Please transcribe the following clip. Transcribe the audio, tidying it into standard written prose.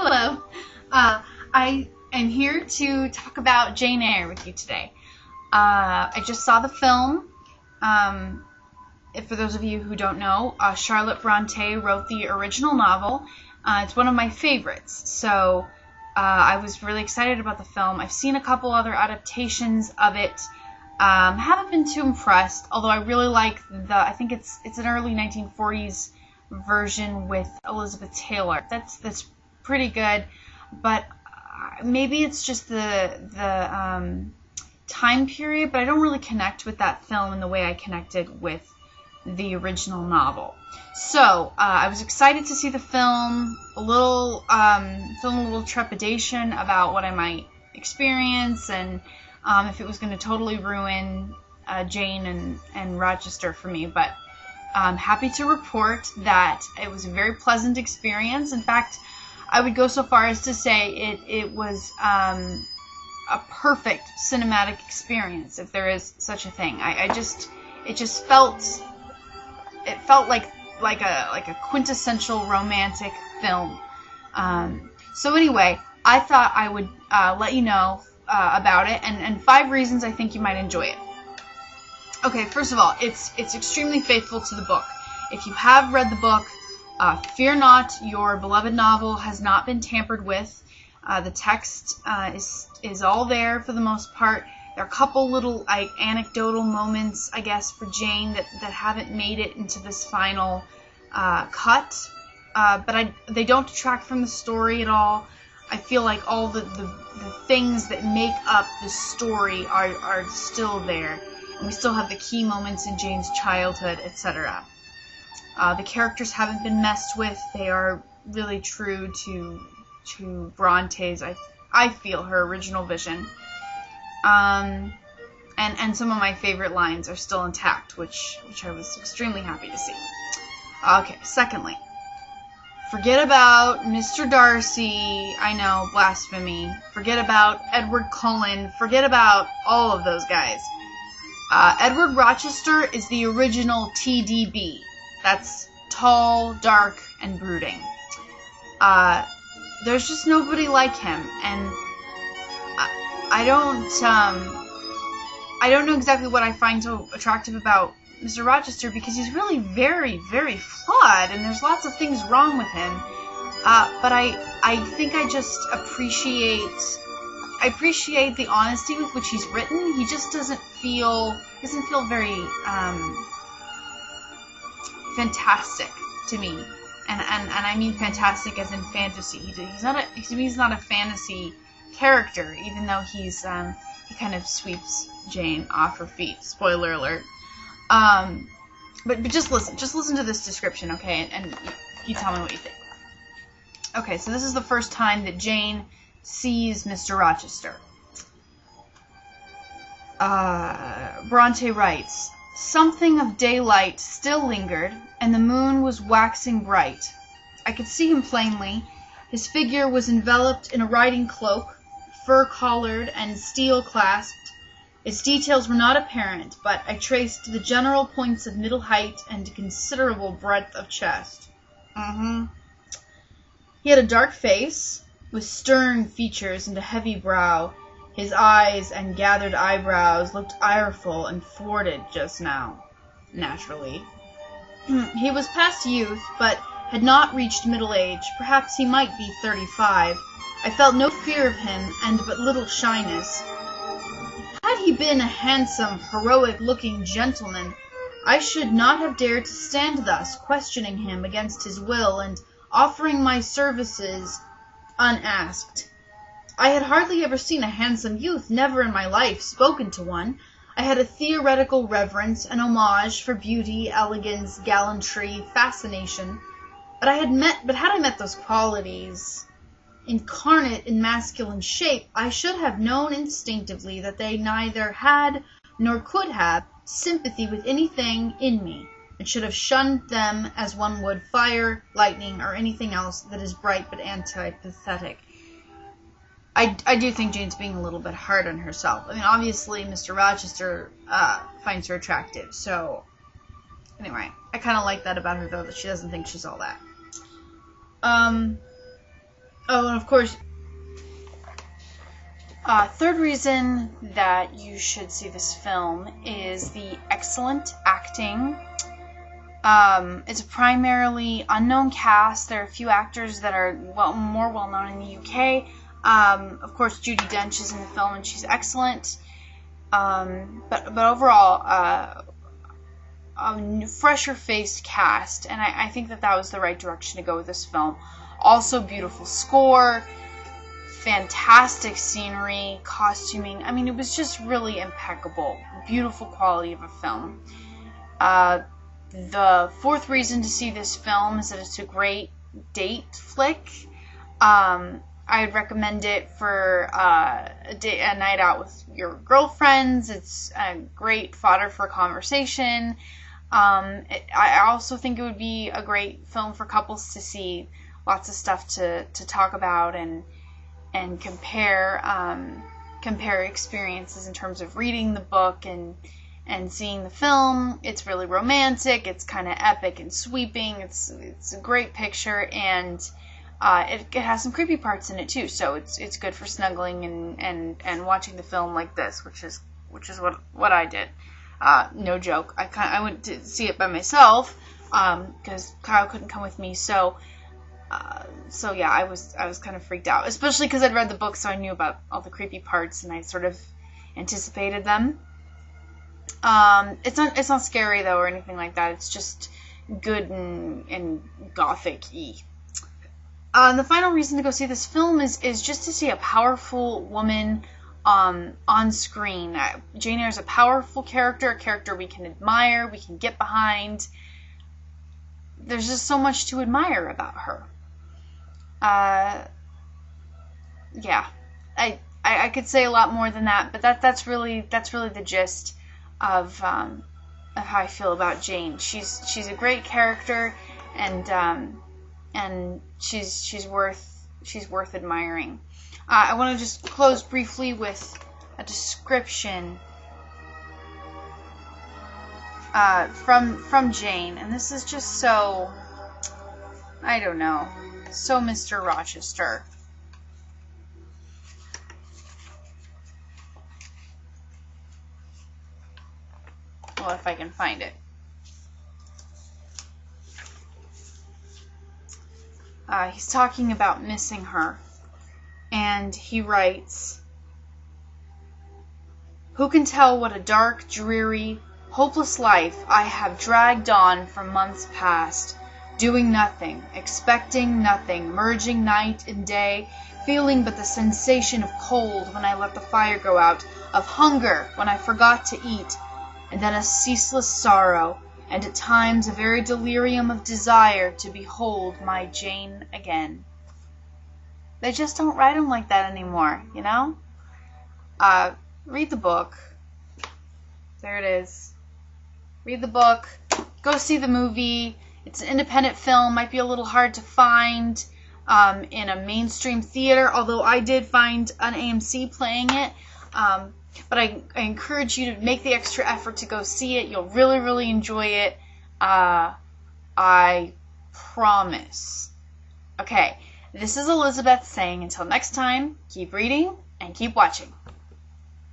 Hello. I am here to talk about Jane Eyre with you today. I just saw the film. For those of you who don't know, Charlotte Bronte wrote the original novel. It's one of my favorites, so I was really excited about the film. I've seen a couple other adaptations of it. Haven't been too impressed, although I really like I think it's an early 1940s version with Elizabeth Taylor. That's pretty good, but maybe it's just the time period, but I don't really connect with that film in the way I connected with the original novel. So I was excited to see the film, feeling a little trepidation about what I might experience and if it was going to totally ruin Jane and Rochester for me, but I'm happy to report that it was a very pleasant experience. In fact, I would go so far as to say it was a perfect cinematic experience, if there is such a thing. It felt like a quintessential romantic film. So anyway, I thought I would let you know about it and 5 reasons I think you might enjoy it. Okay, first of all, it's extremely faithful to the book. If you have read the book, fear not, your beloved novel has not been tampered with. The text is all there for the most part. There are a couple little anecdotal moments, I guess, for Jane that haven't made it into this final cut, but they don't detract from the story at all. I feel like all the things that make up the story are still there, and we still have the key moments in Jane's childhood, etc. The characters haven't been messed with. They are really true to Bronte's, I feel, her original vision. And some of my favorite lines are still intact, which I was extremely happy to see. Okay, secondly, forget about Mr. Darcy, I know, blasphemy. Forget about Edward Cullen. Forget about all of those guys. Edward Rochester is the original TDB. That's tall, dark, and brooding. There's just nobody like him, and I don't know exactly what I find so attractive about Mr. Rochester, because he's really very, very flawed, and there's lots of things wrong with him. But I think I just appreciate the honesty with which he's written. He just doesn't feel very fantastic to me, and I mean fantastic as in fantasy. To me, he's not a fantasy character, even though he kind of sweeps Jane off her feet. Spoiler alert. But just listen to this description, okay? And you tell me what you think. Okay, so this is the first time that Jane sees Mr. Rochester. Bronte writes, "Something of daylight still lingered, and the moon was waxing bright. I could see him plainly. His figure was enveloped in a riding cloak, fur-collared and steel-clasped. Its details were not apparent, but I traced the general points of middle height and considerable breadth of chest. He had a dark face, with stern features and a heavy brow. His eyes and gathered eyebrows looked ireful and thwarted just now, naturally. He was past youth, but had not reached middle age. Perhaps he might be 35. I felt no fear of him, and but little shyness. Had he been a handsome, heroic-looking gentleman, I should not have dared to stand thus, questioning him against his will, and offering my services unasked. I had hardly ever seen a handsome youth, never in my life spoken to one. I had a theoretical reverence, an homage for beauty, elegance, gallantry, fascination. But had I met those qualities incarnate in masculine shape, I should have known instinctively that they neither had nor could have sympathy with anything in me, and should have shunned them as one would fire, lightning, or anything else that is bright but antipathetic. I do think Jane's being a little bit hard on herself. I mean, obviously, Mr. Rochester finds her attractive, so anyway, I kind of like that about her, though, that she doesn't think she's all that. Oh, and of course, third reason that you should see this film is the excellent acting. It's a primarily unknown cast. There are a few actors that are more well known in the UK. Of course, Judi Dench is in the film and she's excellent. But overall, a fresher faced cast, and I think that was the right direction to go with this film. Also, beautiful score, fantastic scenery, costuming. I mean, it was just really impeccable. Beautiful quality of a film. The fourth reason to see this film is that it's a great date flick. I'd recommend it for a night out with your girlfriends. It's a great fodder for conversation. I also think it would be a great film for couples to see. Lots of stuff to talk about and compare experiences in terms of reading the book and seeing the film. It's really romantic. It's kind of epic and sweeping. It's a great picture, and it has some creepy parts in it too. So it's good for snuggling and watching the film like this, which is what I did. No joke. I went to see it by myself because Kyle couldn't come with me. So yeah, I was kind of freaked out, especially because I'd read the book, so I knew about all the creepy parts and I sort of anticipated them. It's not scary though or anything like that. It's just good and gothic-y. The final reason to go see this film is just to see a powerful woman on screen. Jane Eyre is a powerful character, a character we can admire, we can get behind. There's just so much to admire about her. Yeah, I could say a lot more than that, but that's really the gist of how I feel about Jane. She's a great character, and she's worth admiring. I want to just close briefly with a description from Jane, and this is just so, I don't know, so Mr. Rochester. Well, if I can find it. He's talking about missing her, and he writes, "Who can tell what a dark, dreary, hopeless life I have dragged on for months past, doing nothing, expecting nothing, merging night and day, feeling but the sensation of cold when I let the fire go out, of hunger when I forgot to eat, and then a ceaseless sorrow, and at times a very delirium of desire to behold my Jane again." They just don't write them like that anymore, you know? Read the book. There it is. Read the book. Go see the movie. It's an independent film. Might be a little hard to find in a mainstream theater, although I did find an AMC playing it. But I encourage you to make the extra effort to go see it. You'll really, really enjoy it. I promise. Okay, this is Elizabeth saying until next time, keep reading and keep watching.